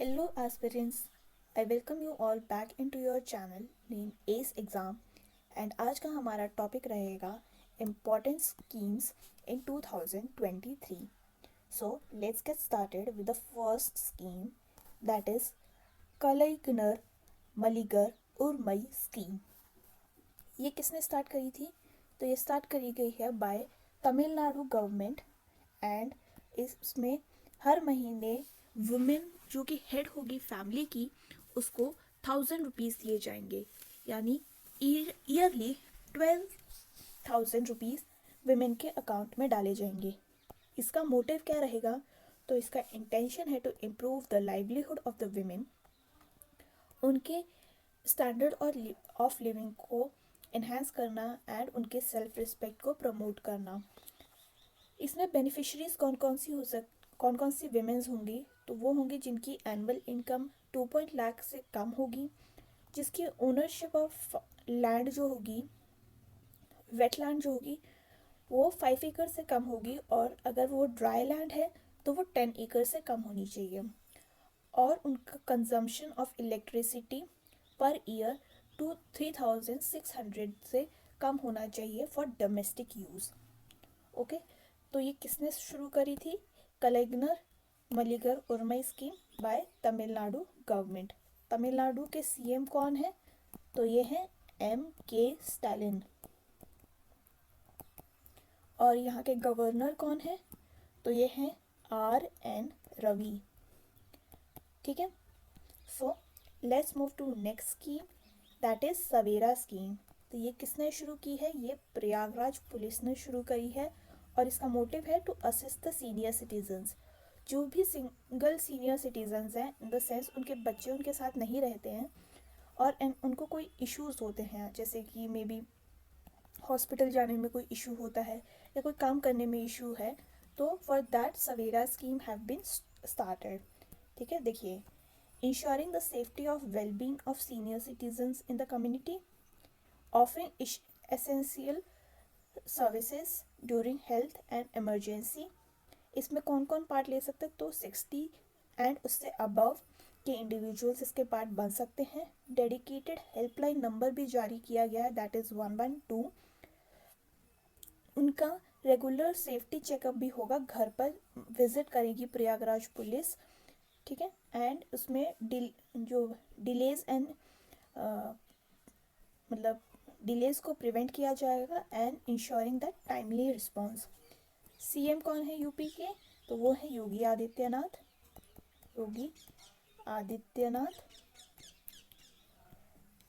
Hello aspirants, I welcome you all back into your channel named ACE Exam and आज का हमारा topic रहेगा Important Schemes in 2023. So let's get started with the first scheme, that is Kalaiganar Maligar Urmai Scheme. ये किसने start करी थी? तो ये स्टार्ट करी गई है बाय तमिलनाडु गवर्नमेंट एंड इसमें हर महीने वुमेन जो कि हेड होगी फैमिली की उसको 1000 रुपीज़ दिए जाएंगे, यानी ईयरली 12,000 रुपीज़ वुमेन के अकाउंट में डाले जाएंगे. इसका मोटिव क्या रहेगा? तो इसका इंटेंशन है to improve the livelihood of the women, उनके स्टैंडर्ड और ऑफ लिविंग को इन्हांस करना एंड उनके सेल्फ रिस्पेक्ट को प्रमोट करना. इसमें बेनिफिशरीज कौन कौन सी विमेंस होंगी? तो वो होंगी जिनकी एनुअल इनकम 2 लाख से कम होगी, जिसकी ओनरशिप ऑफ लैंड जो होगी, वेटलैंड जो होगी, वो 5 एकड़ से कम होगी, और अगर वो ड्राई लैंड है तो वो 10 एकड़ से कम होनी चाहिए, और उनका consumption of electricity per year 3,600 से कम होना चाहिए फॉर डोमेस्टिक यूज़. ओके, तो ये किसने शुरू करी थी? Kalaignar Magalir Urimai scheme by Tamil Nadu government. Tamil Nadu के सीएम कौन है? तो ये हैं M.K. स्टालिन. और यहाँ के गवर्नर कौन है? तो ये हैं R.N. रवि. ठीक है, so let's move to next scheme, that is Savera scheme. तो ये किसने शुरू की है? ये प्रयागराज पुलिस ने शुरू करी है, और इसका मोटिव है to assist the senior citizens. जो भी सिंगल सीनियर सिटीजन्स हैं, इन द सेंस उनके बच्चे उनके साथ नहीं रहते हैं और उनको कोई इश्यूज होते हैं, जैसे कि मे बी हॉस्पिटल जाने में कोई इशू होता है या कोई काम करने में इशू है, तो for that Savera scheme have been started. ठीक है, देखिए, ensuring the safety of well-being of senior citizens in the community, offering essential services during health and emergency. इसमें कौन कौन पार्ट ले सकते हैं? तो 60 एंड उससे अबव के इंडिविजुअल्स इसके पार्ट बन सकते हैं. डेडिकेटेड हेल्पलाइन नंबर भी जारी किया गया है, दैट इज़ 112. उनका रेगुलर सेफ्टी चेकअप भी होगा, घर पर विजिट करेगी प्रयागराज पुलिस. ठीक है, एंड उसमें जो डिलेज एंड मतलब डिलेज को प्रिवेंट किया जाएगा and ensuring that timely response. CM कौन है यूपी के? तो वो है योगी आदित्यनाथ.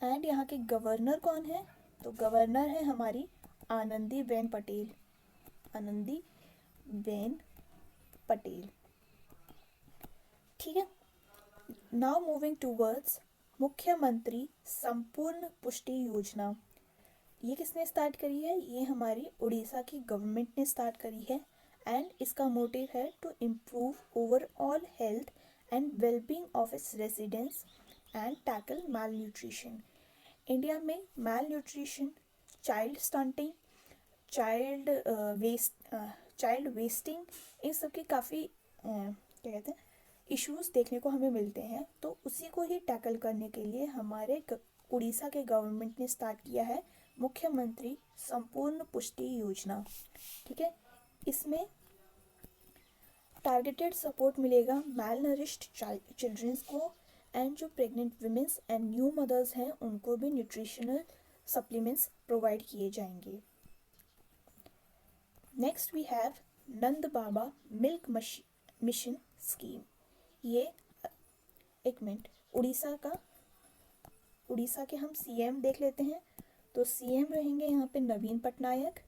एंड यहाँ के गवर्नर कौन है? तो गवर्नर है हमारी आनंदीबेन पटेल. ठीक है, नाउ मूविंग टूवर्ड्स मुख्यमंत्री संपूर्ण पुष्टि योजना. ये किसने स्टार्ट करी है? ये हमारी उड़ीसा की गवर्नमेंट ने स्टार्ट करी है, एंड इसका मोटिव है to improve overall health and wellbeing of its residents and tackle malnutrition. India में malnutrition, child stunting, child wasting, इन सब के काफ़ी क्या कहते हैं इश्यूज देखने को हमें मिलते हैं. तो उसी को ही टैकल करने के लिए हमारे उड़ीसा के गवर्नमेंट ने स्टार्ट किया है मुख्यमंत्री संपूर्ण पुष्टि योजना. ठीक है, इसमें टारगेटेड सपोर्ट मिलेगा मैल नरिश्ड चिल्ड्रंस को, एंड जो pregnant womens and new mothers हैं उनको भी न्यूट्रिशनल सप्लीमेंट्स प्रोवाइड किए जाएंगे. Next we have Nand Baba milk mission scheme. ये एक मिनट, उड़ीसा के हम सीएम देख लेते हैं. तो सीएम रहेंगे यहाँ पे नवीन पटनायक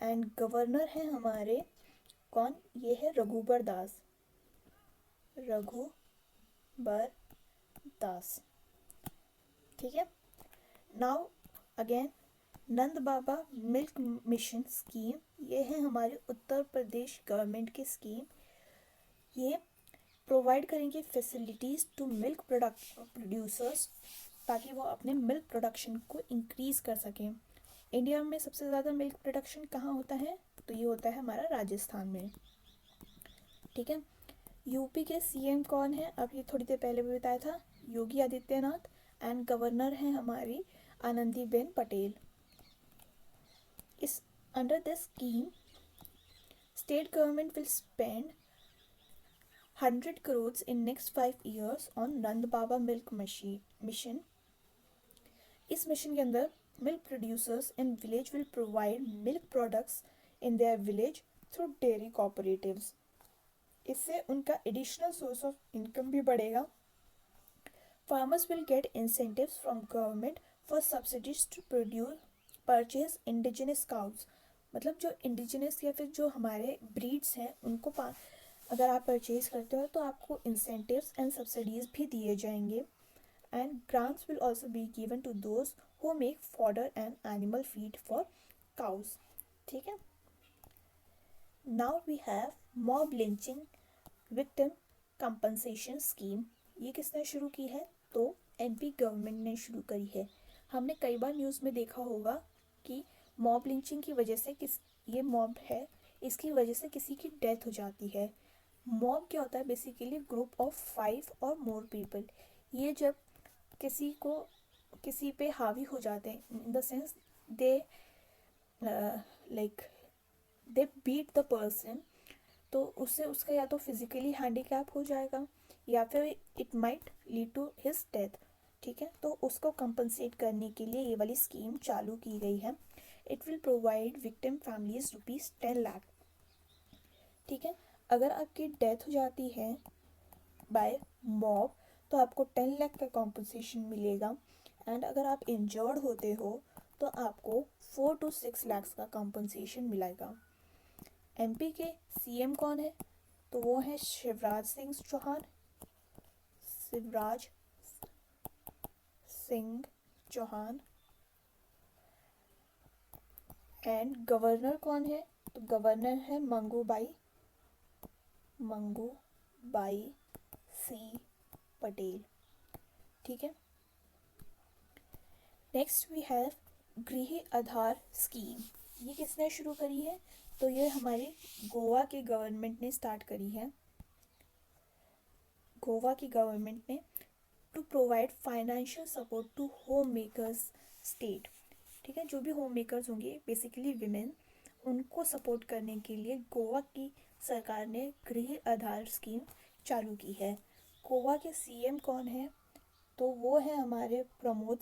एंड गवर्नर हैं हमारे कौन? ये है रघुबर दास. ठीक है, नाउ अगेन नंद बाबा मिल्क मिशन स्कीम. ये है हमारे उत्तर प्रदेश गवर्नमेंट की स्कीम. ये प्रोवाइड करेंगे फैसिलिटीज़ टू मिल्क प्रोड्यूसर्स, ताकि वो अपने मिल्क प्रोडक्शन को इंक्रीज़ कर सकें. इंडिया में सबसे ज़्यादा मिल्क प्रोडक्शन कहाँ होता है? तो ये होता है हमारा राजस्थान में। ठीक है, यूपी के सीएम कौन है, अभी थोड़ी देर पहले भी बताया था, योगी आदित्यनाथ। एंड गवर्नर हैं हमारी आनंदीबेन पटेल। इस under this scheme state government will spend 100 crores in next 5 years on Nand Baba milk mission. इस मिशन के अंदर milk producers in village will provide milk products in their village through dairy cooperatives. इससे उनका additional source of income भी बढ़ेगा। Farmers will get incentives from government for subsidies to purchase indigenous cows. मतलब जो indigenous या फिर जो हमारे ब्रीड्स हैं उनको अगर आप परचेज करते हो तो आपको इंसेंटिव्स एंड सब्सिडीज भी दिए जाएंगे। And grants will also be given to those who make fodder and animal feed for cows. ठीक है, now we have mob lynching victim compensation scheme. ये किसने शुरू की है, तो एमपी गवर्नमेंट ने शुरू करी है। हमने कई बार न्यूज़ में देखा होगा कि मॉब लिंचिंग की वजह से ये मॉब है, इसकी वजह से किसी की डेथ हो जाती है। मॉब क्या होता है, बेसिकली ग्रुप ऑफ 5 और मोर पीपल। ये जब किसी पे हावी हो जाते हैं, in the sense they like they beat the person, तो उससे उसका या तो फिजिकली हैंडीकैप हो जाएगा या फिर it might lead to his death. ठीक है, तो उसको कंपनसेट करने के लिए ये वाली स्कीम चालू की गई है। It will provide victim families ₹10 lakh. ठीक है, अगर आपकी डेथ हो जाती है बाय मॉब तो आपको 10 लाख का कॉम्पनसेशन मिलेगा। एंड अगर आप इंजर्ड होते हो तो आपको 4 to 6 लाख का कॉम्पनसेशन मिलेगा। एमपी के सीएम कौन है, तो वो है शिवराज सिंह चौहान। एंड गवर्नर कौन है, तो गवर्नर है मंगूबाई सी पटेल। ठीक है, नेक्स्ट वी हैव गृह आधार स्कीम। ये किसने शुरू करी है, तो ये हमारे गोवा के गवर्नमेंट ने स्टार्ट करी है। गोवा की गवर्नमेंट ने to provide financial support to home makers state. ठीक है, जो भी होम मेकर्स होंगे बेसिकली विमेन, उनको सपोर्ट करने के लिए गोवा की सरकार ने गृह आधार स्कीम चालू की है। गोवा के सीएम कौन है, तो वो है हमारे प्रमोद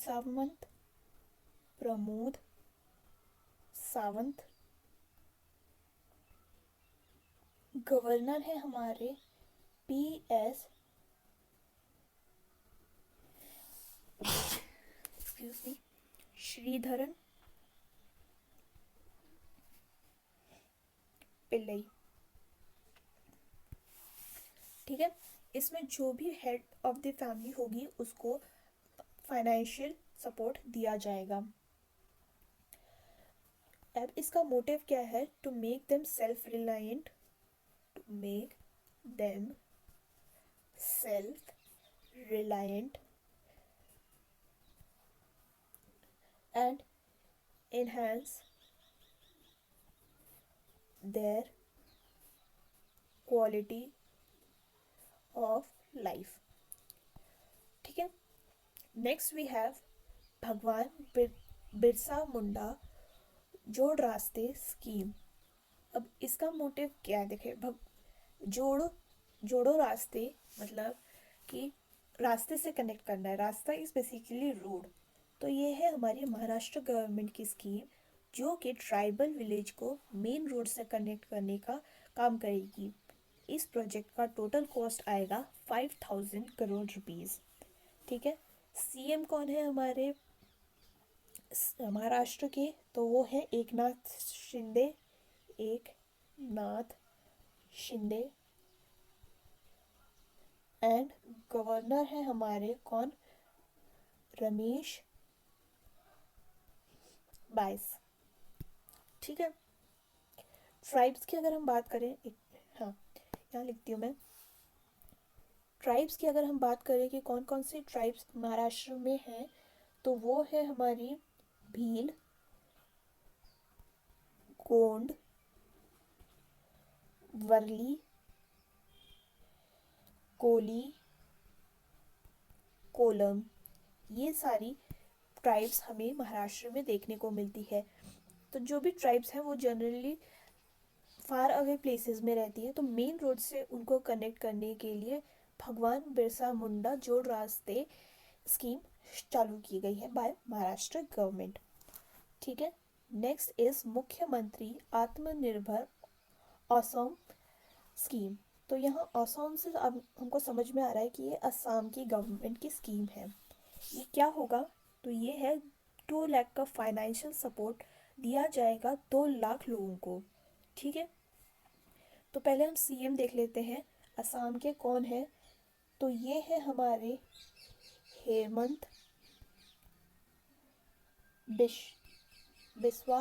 सावंत। गवर्नर है हमारे PS श्रीधरन पिल्लई। ठीक है, इसमें जो भी हेड ऑफ द फैमिली होगी उसको फाइनेंशियल सपोर्ट दिया जाएगा। अब इसका मोटिव क्या है, to make them self reliant and enhance their quality of life। ठीक है, नेक्स्ट वी हैव भगवान बिरसा मुंडा जोड़ रास्ते स्कीम। अब इसका मोटिव क्या है, देखिए जोड़ो रास्ते मतलब कि रास्ते से कनेक्ट करना है। रास्ता इज बेसिकली रोड। तो ये है हमारी महाराष्ट्र गवर्नमेंट की स्कीम जो कि ट्राइबल विलेज को मेन रोड से कनेक्ट करने का काम करेगी। इस प्रोजेक्ट का टोटल कॉस्ट आएगा 5,000 करोड़ रुपीस। ठीक है, सीएम कौन है हमारे महाराष्ट्र के, तो वो है एकनाथ शिंदे। एंड गवर्नर है हमारे कौन, रमेश बाइस। ठीक है, ट्राइब्स की अगर हम बात करें, हाँ यहाँ लिखती हूँ मैं, ट्राइब्स की अगर हम बात करें कि कौन कौन सी ट्राइब्स महाराष्ट्र में हैं, तो वो है हमारी भील, गोंड, वर्ली, कोली, कोलम, ये सारी ट्राइब्स हमें महाराष्ट्र में देखने को मिलती है। तो जो भी ट्राइब्स हैं वो जनरली फार अवे प्लेसेस में रहती है, तो मेन रोड से उनको कनेक्ट करने के लिए भगवान बिरसा मुंडा जोड़ रास्ते स्कीम चालू की गई है बाय महाराष्ट्र गवर्नमेंट। ठीक है। नेक्स्ट इज मुख्यमंत्री आत्मनिर्भर असम स्कीम। तो यहाँ असम से अब हमको समझ में आ रहा है कि ये असम की गवर्नमेंट की स्कीम है। ये क्या होगा, तो ये है 2 लाख का फाइनेंशियल सपोर्ट दिया जाएगा 2 लाख लोगों को। ठीक है। तो पहले हम सीएम देख लेते हैं असम के कौन है। तो ये है हमारे हेमंत बिस्वा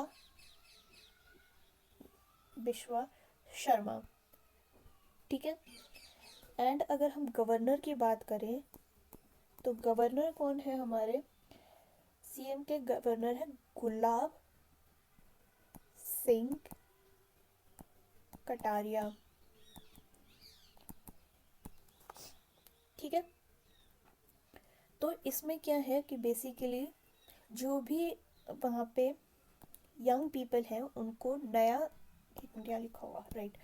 बिस्वा शर्मा। ठीक है। एंड अगर हम गवर्नर की बात करें तो गवर्नर कौन है हमारे, सीएम के गवर्नर है गुलाब सिंह कटारिया। ठीक है। तो इसमें क्या है कि बेसिकली जो भी वहाँ पे यंग पीपल हैं उनको नया, क्या लिखा हुआ राइट,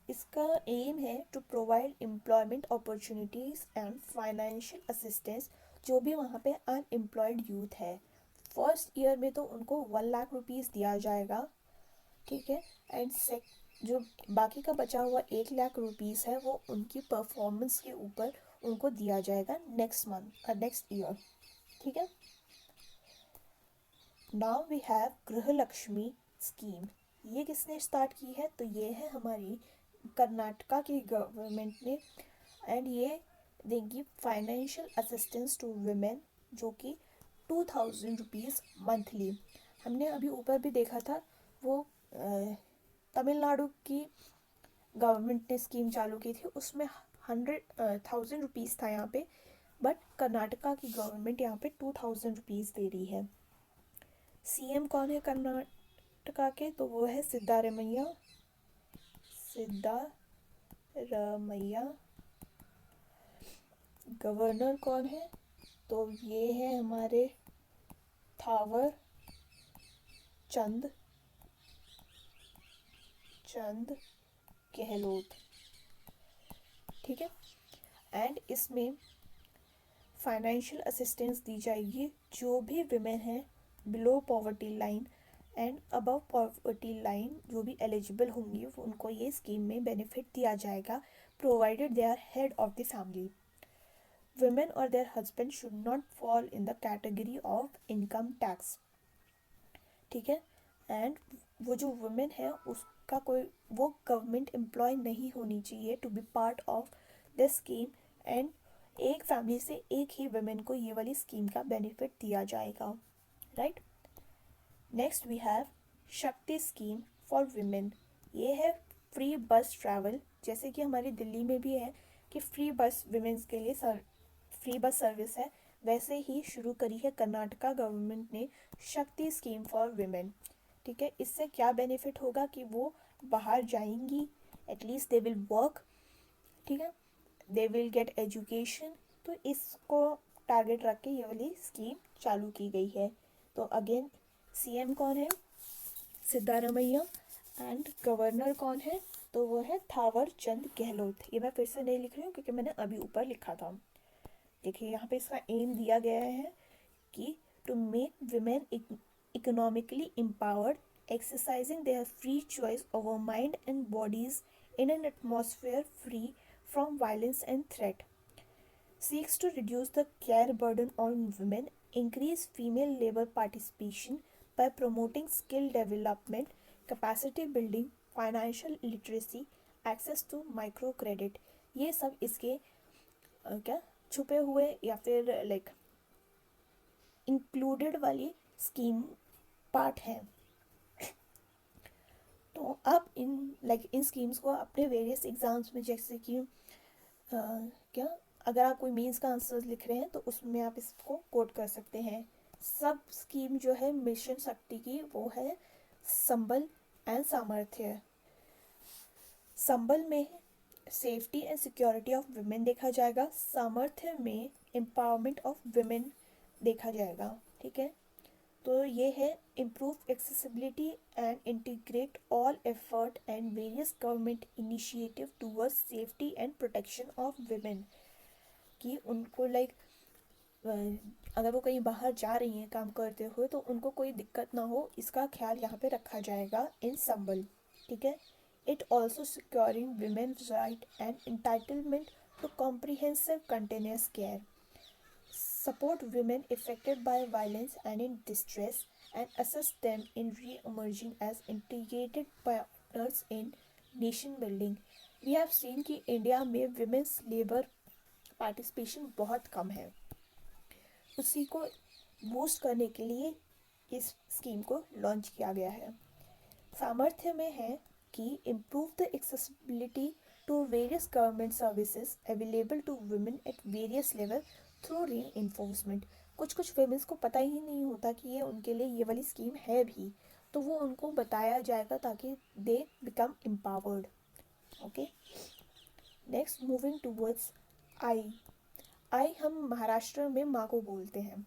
इसका एम है to provide employment opportunities and financial assistance जो भी वहाँ पे अनएम्प्लॉयड यूथ है। फर्स्ट ईयर में तो उनको 1 लाख रुपीज़ दिया जाएगा। ठीक है। एंड जो बाकी का बचा हुआ 1 लाख रुपीज़ है वो उनकी परफॉर्मेंस के ऊपर उनको दिया जाएगा नेक्स्ट मंथ नेक्स्ट ईयर। ठीक है। नाउ वी हैव गृह लक्ष्मी स्कीम। ये किसने स्टार्ट की है, तो ये है हमारी कर्नाटका की गवर्नमेंट ने। एंड ये देंगी फाइनेंशियल असिस्टेंस टू वुमेन जो कि 2000 रुपीज़ मंथली। हमने अभी ऊपर भी देखा था वो तमिलनाडु की गवर्नमेंट ने स्कीम चालू की थी, उसमें 1000 रुपीज़ था यहाँ पे, बट कर्नाटका की गवर्नमेंट यहाँ पे 2000 रुपीज़ दे रही है। सीएम कौन है कर्नाटका के, तो वो है सिद्धारमैया गवर्नर कौन है, तो ये है हमारे थावर चंद गहलोत। ठीक है। एंड इसमें फाइनेंशियल असिस्टेंस दी जाएगी जो भी विमेन हैं below poverty line and above poverty line जो भी एलिजिबल होंगी उनको ये स्कीम में बेनिफिट दिया जाएगा, provided they are head of the family. Women or their husband should not fall in the category of income tax। ठीक है। एंड वो जो वुमेन है उसका कोई वो गवर्नमेंट एम्प्लॉय नहीं होनी चाहिए to be part of this scheme. And एक फैमिली से एक ही वुमेन को ये वाली स्कीम का बेनिफिट दिया जाएगा। राइट। नेक्स्ट वी हैव शक्ति स्कीम फॉर वुमेन। ये है फ्री बस ट्रैवल, जैसे कि हमारी दिल्ली में भी है कि फ्री बस वुमेन्स के लिए फ्री बस सर्विस है, वैसे ही शुरू करी है कर्नाटका गवर्नमेंट ने शक्ति स्कीम फॉर वुमेन। ठीक है। इससे क्या बेनिफिट होगा कि वो बाहर जाएंगी, एटलीस्ट दे विल वर्क। ठीक है। They will get education. तो इसको टारगेट रख के ये वाली स्कीम चालू की गई है। तो अगेन सीएम कौन है, सिद्धारमैया। एंड गवर्नर कौन है, तो वो है थावर चंद गहलोत। ये मैं फिर से नहीं लिख रही हूँ क्योंकि मैंने अभी ऊपर लिखा था। देखिए यहाँ पे इसका एम दिया गया है कि to make women economically empowered, exercising their free choice over mind and bodies in an atmosphere free from violence and threat, seeks to reduce the care burden on women, increase female labor participation by promoting skill development, capacity building, financial literacy, access to microcredit। ये सब इसके क्या छुपे हुए या फिर like included वाली scheme part है। तो आप इन स्कीम्स को अपने वेरियस एग्जाम्स में, जैसे कि क्या अगर आप कोई मेंस का आंसर लिख रहे हैं तो उसमें आप इसको कोट कर सकते हैं। सब स्कीम जो है मिशन शक्ति की वो है संबल एंड सामर्थ्य। संबल में safety and security of women देखा जाएगा, सामर्थ्य में एम्पावरमेंट ऑफ वुमेन देखा जाएगा। ठीक है, तो ये है improve accessibility and integrate all effort and various government initiative towards safety and protection of women, कि उनको लाइक अगर वो कहीं बाहर जा रही हैं काम करते हुए तो उनको कोई दिक्कत ना हो, इसका ख्याल यहाँ पे रखा जाएगा इन संबल। ठीक है, it also securing women's right and entitlement to comprehensive continuous care, support women affected by violence and in distress, and assist them in re-emerging as integrated partners in nation building। We have seen कि India में women's labor participation बहुत कम है, उसी को boost करने के लिए इस स्कीम को लॉन्च किया गया है। सामर्थ्य में है कि improve the accessibility to various government services available to women at various level through reinforcement. कुछ वेमेंस को पता ही नहीं होता कि ये उनके लिए ये वाली स्कीम है भी, तो वो उनको बताया जाएगा ताकि they become empowered. Okay, next moving towards I हम महाराष्ट्र में माँ को बोलते हैं।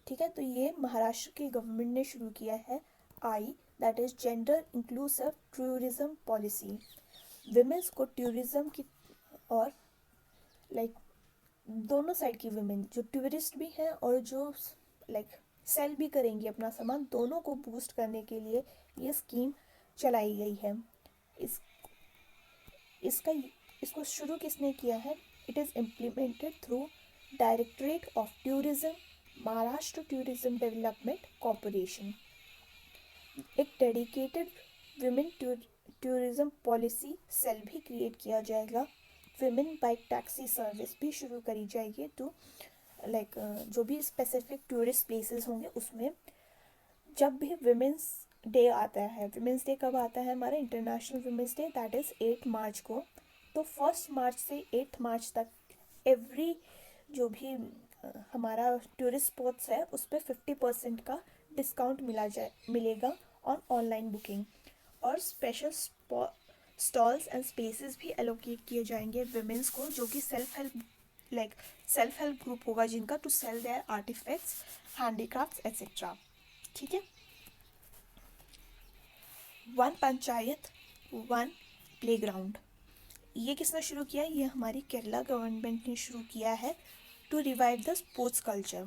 ठीक है, तो ये महाराष्ट्र की गवर्नमेंट ने शुरू किया है आई, that is gender inclusive tourism policy. Womens को टूरिज्म की और लाइक दोनों साइड की विमेन जो टूरिस्ट भी हैं और जो लाइक सेल भी करेंगी अपना सामान, दोनों को बूस्ट करने के लिए ये स्कीम चलाई गई है। इसको शुरू किसने किया है? It is implemented through directorate of tourism, Maharashtra tourism development corporation. एक dedicated women tourism policy cell भी क्रिएट किया जाएगा। विमेन बाइक टैक्सी सर्विस भी शुरू करी जाएगी, तो लाइक जो भी स्पेसिफिक टूरिस्ट प्लेसेस होंगे उसमें जब भी विमेंस डे आता है, विमेंस डे कब आता है हमारा? International women's day, that is 8 मार्च को। तो 1 मार्च से 8 मार्च तक एवरी जो भी हमारा टूरिस्ट स्पॉट्स है उस पर 50% का डिस्काउंट मिलेगा ऑन ऑनलाइन बुकिंग, और स्पेशल स्टॉल्स एंड स्पेसेस भी एलोकेट किए जाएंगे विमेंस को, जो कि सेल्फ हेल्प ग्रुप होगा जिनका, to sell their artifacts, handicrafts etcetera. ठीक है, 1 पंचायत 1 प्लेग्राउंड, ये किसने शुरू किया? ये हमारी केरला गवर्नमेंट ने शुरू किया है to revive the sports culture.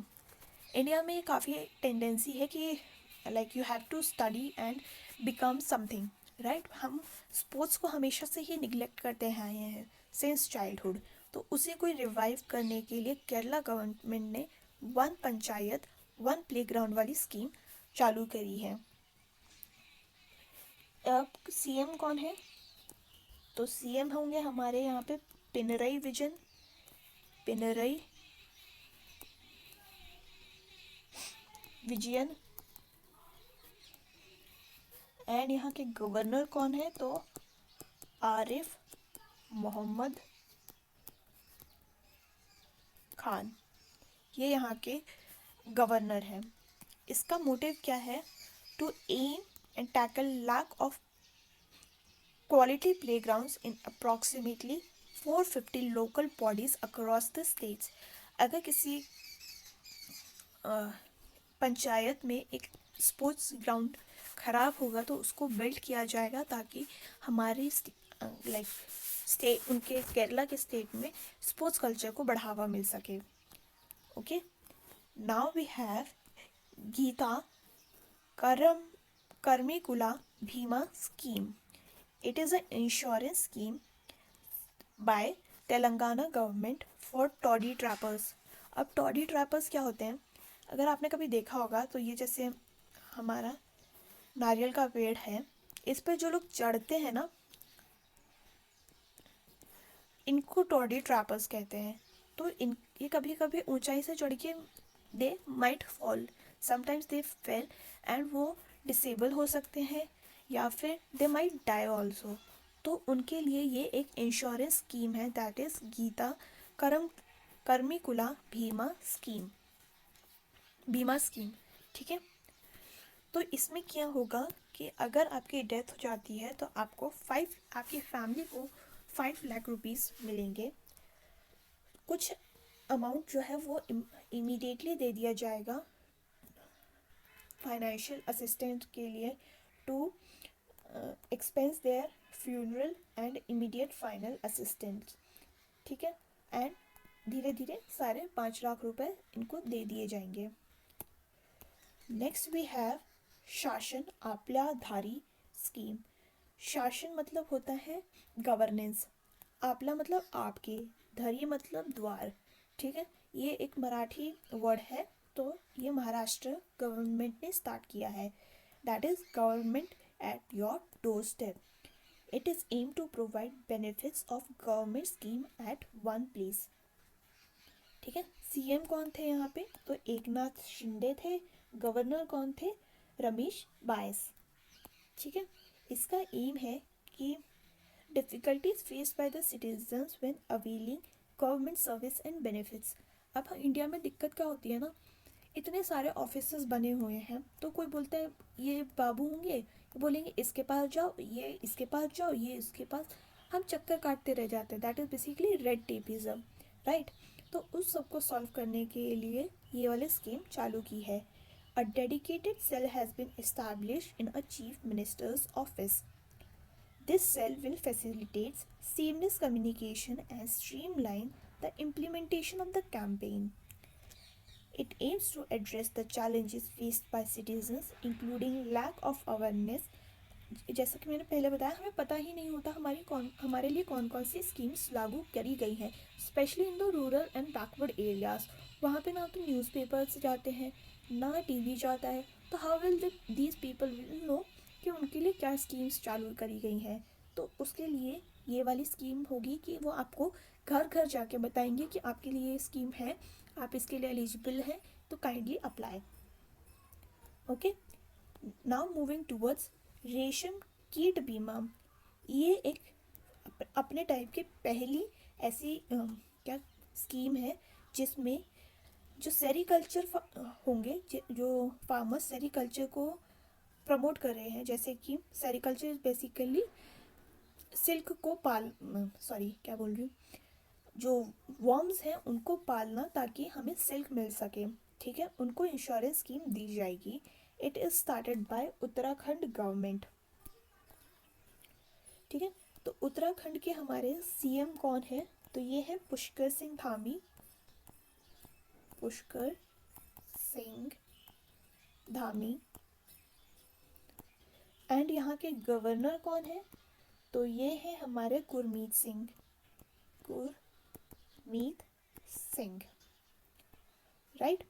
India में काफ़ी टेंडेंसी है कि like you have to study and become something, right? हम स्पोर्ट्स को हमेशा से ही निगलेक्ट करते आए हैं सिंस चाइल्डहुड, तो उसी को रिवाइव करने के लिए केरला गवर्नमेंट ने 1 पंचायत 1 प्लेग्राउंड वाली स्कीम चालू करी है। अब सीएम कौन है? तो सीएम होंगे हमारे यहाँ पे पिनरई विजयन, एंड यहाँ के गवर्नर कौन है? तो आरिफ मोहम्मद खान, ये यहाँ के गवर्नर हैं। इसका मोटिव क्या है? To aim and tackle lack of quality playgrounds in approximately 450 local bodies across the states। अगर किसी पंचायत में एक स्पोर्ट्स ग्राउंड ख़राब होगा तो उसको बिल्ड किया जाएगा ताकि हमारी स्टेट, उनके केरला के स्टेट में स्पोर्ट्स कल्चर को बढ़ावा मिल सके। Okay, now we have Geetha Karmikula Bhima scheme. It is an insurance scheme by Telangana government for toddy trappers. अब टॉडी ट्रैपर्स क्या होते हैं? अगर आपने कभी देखा होगा तो ये जैसे हमारा नारियल का पेड़ है, इस पर जो लोग चढ़ते हैं ना, इनको टॉडी ट्रैपर्स कहते हैं। तो ये कभी कभी ऊंचाई से चढ़ के they might fall, sometimes they fail, and वो डिसेबल हो सकते हैं या फिर दे माइट डाई ऑल्सो। तो उनके लिए ये एक इंश्योरेंस स्कीम है, दैट इज़ गीता कर्मिकुला बीमा स्कीम। ठीक है, तो इसमें क्या होगा कि अगर आपकी डेथ हो जाती है तो आपकी फैमिली को 5 लाख रुपीस मिलेंगे। कुछ अमाउंट जो है वो इमीडिएटली दे दिया जाएगा फाइनेंशियल असिस्टेंट के लिए to expense their funeral and immediate final assistant. ठीक है, एंड धीरे धीरे सारे 5 लाख रुपए इनको दे दिए जाएंगे। नेक्स्ट वी हैव शासन आपलाधारी स्कीम। शासन मतलब होता है गवर्नेंस, आपला मतलब आपके, धारी मतलब द्वार। ठीक है, ये एक मराठी वर्ड है, तो ये महाराष्ट्र गवर्नमेंट ने स्टार्ट किया है। That is government at your doorstep. It is aim to provide benefits of government scheme at one place. ठीक है, सीएम कौन थे यहाँ पे? तो एकनाथ शिंदे थे। गवर्नर कौन थे? रमेश बायस। ठीक है, इसका एम है कि difficulties faced by the citizens when availing government service and benefits. अब इंडिया में दिक्कत क्या होती है ना, इतने सारे ऑफिसर्स बने हुए हैं, तो कोई बोलता है ये बाबू होंगे, ये बोलेंगे इसके पास जाओ, ये इसके पास जाओ, ये इसके पास, हम चक्कर काटते रह जाते हैं। That is basically red tapism, right. तो उस सब को सॉल्व करने के लिए ये वाली स्कीम चालू की है। A dedicated cell has been established in a chief minister's office. This cell will facilitate seamless communication and streamline the implementation of the campaign. It aims to address the challenges faced by citizens, including lack of awareness. जैसा कि मैंने पहले बताया, हमें पता ही नहीं होता हमारे लिए कौन कौन सी स्कीम्स लागू करी गई हैं, specially in the rural and backward areas. वहाँ पे ना तो न्यूज़पेपर्स जाते हैं, ना टीवी जाता है, तो how will these people will know कि उनके लिए क्या स्कीम्स चालू करी गई हैं। तो उसके लिए ये वाली स्कीम होगी कि वो आपको घर घर जाके बताएंगे कि आपके लिए ये स्कीम है, आप इसके लिए एलिजिबल हैं, तो kindly apply. Okay, now moving towards रेशम कीट बीमा। ये एक अपने टाइप की पहली ऐसी क्या स्कीम है जिसमें जो सेरिकल्चर होंगे, जो फार्मर्स सेरिकल्चर को प्रमोट कर रहे हैं, जैसे कि सेरिकल्चर इज बेसिकली सिल्क को जो वर्म्स हैं उनको पालना ताकि हमें सिल्क मिल सके। ठीक है, उनको इंश्योरेंस स्कीम दी जाएगी। It is started by Uttarakhand government. ठीक है, तो उत्तराखंड के हमारे सीएम कौन है? तो ये है पुष्कर सिंह धामी। एंड यहाँ के गवर्नर कौन है? तो ये है हमारे Gurmeet Singh, right.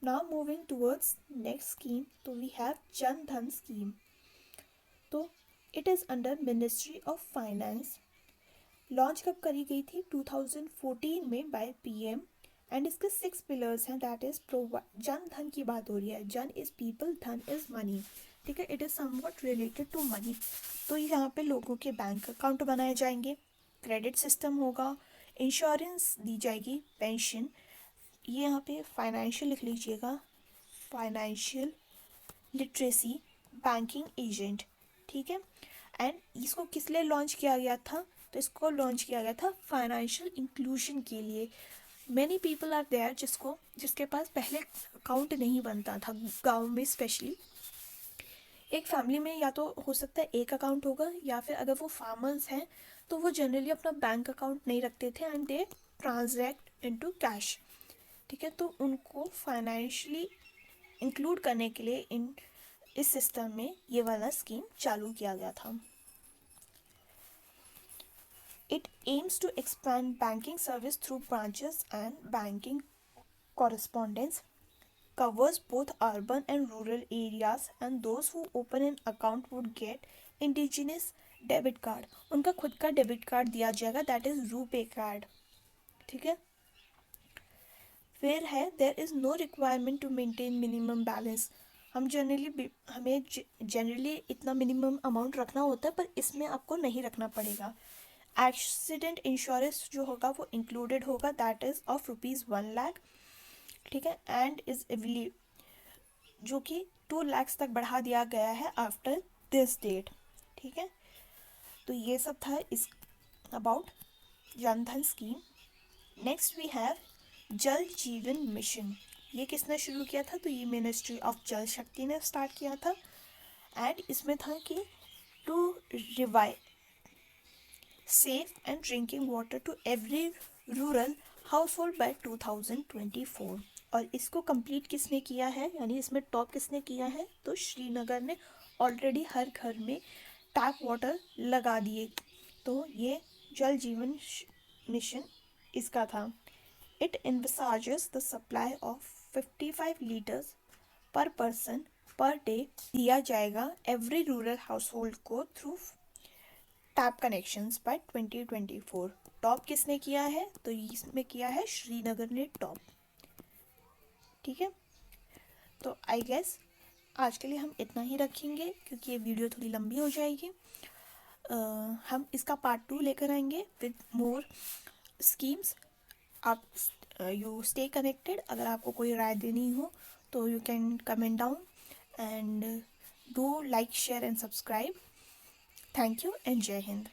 Now moving towards next scheme, तो we have Jan Dhan scheme. तो it is under ministry of finance. Launch कब करी गई थी? 2014 में बाय पीएम। एंड इसके 6 पिलर्स हैं। दैट इज जन धन की बात हो रही है। Jan is people, dhan is money. ठीक है, it is somewhat related to money. तो यहाँ पे लोगों के बैंक अकाउंट बनाए जाएंगे, क्रेडिट सिस्टम होगा, इंश्योरेंस दी जाएगी, पेंशन। ये यहाँ पे फाइनेंशियल लिख लीजिएगा, फाइनेंशियल लिटरेसी, बैंकिंग एजेंट। ठीक है, एंड इसको किस लिए लॉन्च किया गया था? तो इसको लॉन्च किया गया था फाइनेंशियल इंक्लूजन के लिए। मैनी पीपल आर देयर जिसके पास पहले अकाउंट नहीं बनता था, गाँव में स्पेशली। एक फैमिली में या तो हो सकता है एक अकाउंट होगा, या फिर अगर वो फार्मर्स हैं तो वो जनरली अपना बैंक अकाउंट नहीं रखते थे and they transact into cash. ठीक है, तो उनको फाइनेंशियली इंक्लूड करने के लिए इस सिस्टम में ये वाला स्कीम चालू किया गया था। It aims to expand banking service through branches and banking correspondence, covers both urban and rural areas, and those who open an account would get indigenous debit card. उनका खुद का डेबिट कार्ड दिया जाएगा, that is RuPay card. ठीक है, फिर है there is no requirement to maintain minimum balance. हमें जनरली इतना मिनिमम अमाउंट रखना होता है, पर इसमें आपको नहीं रखना पड़ेगा। एक्सीडेंट इंश्योरेंस जो होगा वो इंक्लूडेड होगा, दैट इज ऑफ ₹1 लाख। ठीक है, एंड इज जो कि 2 lakhs तक बढ़ा दिया गया है आफ्टर दिस डेट। ठीक है, तो ये सब था इस about Jan Dhan scheme. Next we have Jal Jeevan mission. ये किसने शुरू किया था? तो ये मिनिस्ट्री ऑफ जल शक्ति ने स्टार्ट किया था। एंड इसमें था कि to revive safe and drinking water to every rural household by 2024। और इसको कंप्लीट किसने किया है, यानी इसमें टॉप किसने किया है? तो श्रीनगर ने ऑलरेडी हर घर में टैप वाटर लगा दिए। तो ये जल जीवन मिशन इसका था। It envisages the supply of 55 liters per person per day दिया जाएगा every rural household को through tap connections by 2024। Top किसने किया है? तो इसमें किया है श्रीनगर ने टॉप। ठीक है, तो आई गेस आज के लिए हम इतना ही रखेंगे क्योंकि ये वीडियो थोड़ी लंबी हो जाएगी। हम इसका पार्ट 2 लेकर आएंगे विद मोर स्कीम्स। आप यू स्टे कनेक्टेड। अगर आपको कोई राय देनी हो तो you can comment down and do like share and subscribe. Thank you and जय हिंद।